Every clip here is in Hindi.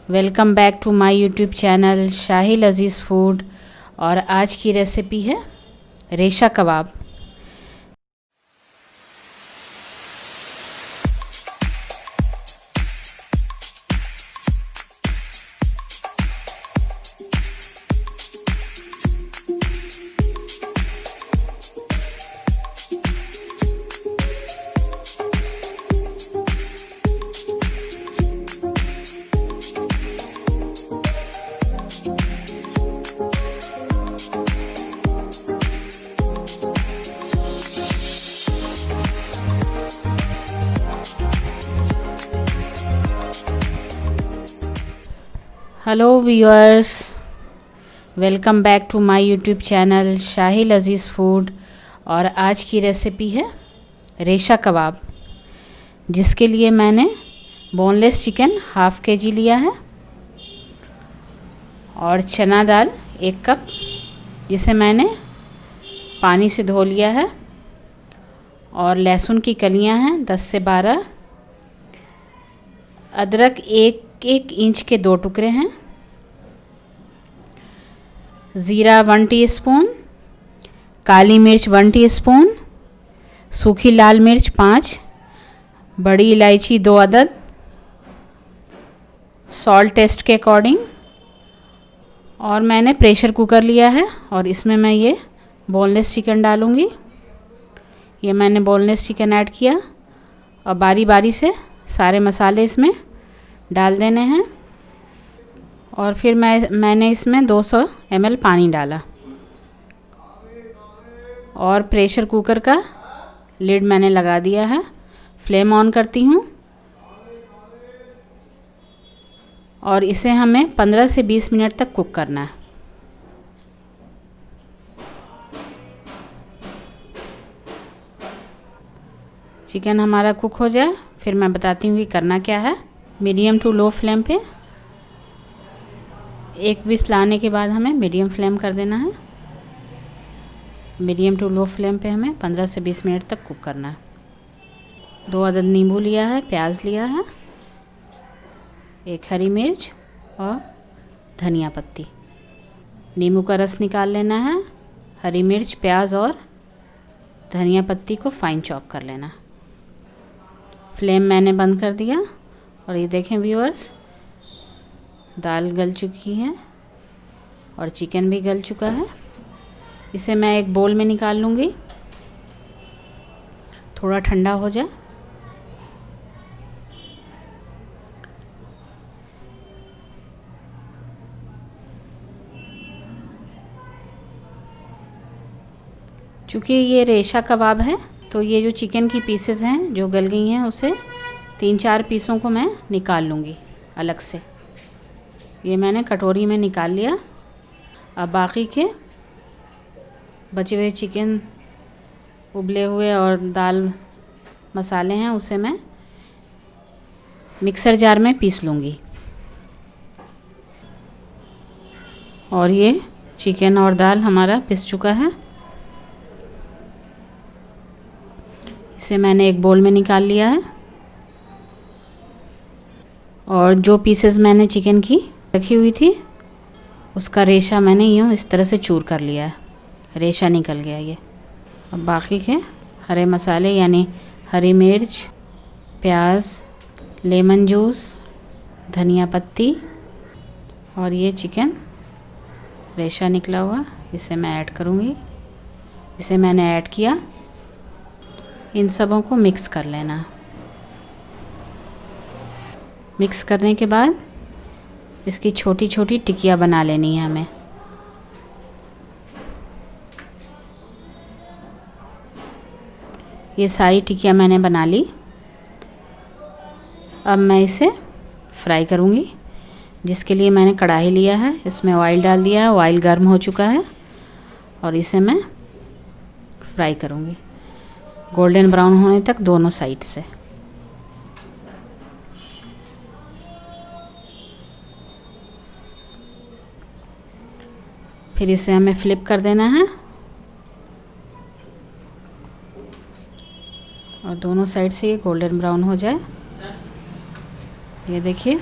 Welcome back to my YouTube channel Shahi Lazeez food. और आज की रेसिपी है रेशा कबाब। Hello viewers, welcome back to my YouTube channel Shahi Lazeez food. और आज की रेसिपी है रेशा कबाब, जिसके लिए मैंने बोनलेस चिकन हाफ़ केजी लिया है और चना दाल 1 कप, जिसे मैंने पानी से धो लिया है। और लहसुन की कलियां हैं 10 से 12। अदरक 1 इंच के 2 टुकड़े हैं। ज़ीरा 1 टीस्पून, काली मिर्च 1 टीस्पून, सूखी लाल मिर्च 5, बड़ी इलायची 2 अदद, सॉल्ट टेस्ट के अकॉर्डिंग। और मैंने प्रेशर कुकर लिया है और इसमें मैं ये बोनलेस चिकन डालूँगी। ये मैंने बोनलेस चिकन ऐड किया और बारी बारी से सारे मसाले इसमें डाल देने हैं। और फिर मैंने इसमें 200 ml पानी डाला और प्रेशर कुकर का लिड मैंने लगा दिया है। फ्लेम ऑन करती हूँ और इसे हमें 15 से 20 मिनट तक कुक करना है। चिकन हमारा कुक हो जाए फिर मैं बताती हूँ कि करना क्या है। मीडियम टू लो फ्लेम पे 1 विस्ल लाने के बाद हमें मीडियम फ्लेम कर देना है। मीडियम टू लो फ्लेम पे हमें 15 से 20 मिनट तक कुक करना है। 2 अदद नींबू लिया है, प्याज लिया है, 1 हरी मिर्च और धनिया पत्ती। नींबू का रस निकाल लेना है। हरी मिर्च, प्याज और धनिया पत्ती को फाइन चॉप कर लेना। फ्लेम मैंने बंद कर दिया और ये देखें व्यूअर्स, दाल गल चुकी है और चिकन भी गल चुका है। इसे मैं एक बोल में निकाल लूँगी, थोड़ा ठंडा हो जाए। चूँकि ये रेशा कबाब है तो ये जो चिकन की पीसेस हैं जो गल गई हैं उसे 3-4 पीसों को मैं निकाल लूँगी अलग से। ये मैंने कटोरी में निकाल लिया। अब बाकी के बचे हुए चिकन, उबले हुए और दाल मसाले हैं उसे मैं मिक्सर जार में पीस लूँगी। और ये चिकन और दाल हमारा पिस चुका है। इसे मैंने एक बोल में निकाल लिया है और जो पीसेस मैंने चिकन की रखी हुई थी उसका रेशा मैंने यूँ इस तरह से चूर कर लिया है। रेशा निकल गया ये। अब बाकी के हरे मसाले यानी हरी मिर्च, प्याज, लेमन जूस, धनिया पत्ती और ये चिकन रेशा निकला हुआ, इसे मैं ऐड करूँगी। इसे मैंने ऐड किया। इन सबों को मिक्स कर लेना। मिक्स करने के बाद इसकी छोटी छोटी टिकिया बना लेनी है हमें। ये सारी टिकिया मैंने बना ली। अब मैं इसे फ्राई करूँगी, जिसके लिए मैंने कढ़ाई लिया है, इसमें ऑयल डाल दिया है। ऑयल गर्म हो चुका है और इसे मैं फ्राई करूँगी गोल्डन ब्राउन होने तक दोनों साइड से। फिर इसे हमें फ्लिप कर देना है और दोनों साइड से ये गोल्डन ब्राउन हो जाए। ये देखिए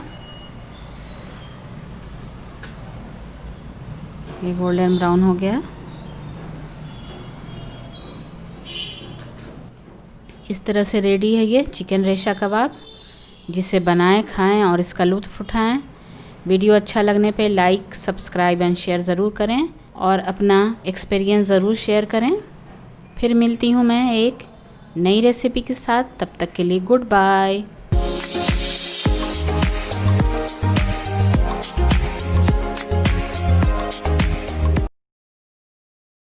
ये गोल्डन ब्राउन हो गया। इस तरह से रेडी है ये चिकन रेशा कबाब, जिसे बनाएं, खाएं और इसका लुत्फ़ उठाएं। वीडियो अच्छा लगने पे लाइक, सब्सक्राइब एंड शेयर ज़रूर करें और अपना एक्सपीरियंस ज़रूर शेयर करें। फिर मिलती हूँ मैं एक नई रेसिपी के साथ, तब तक के लिए गुड बाय।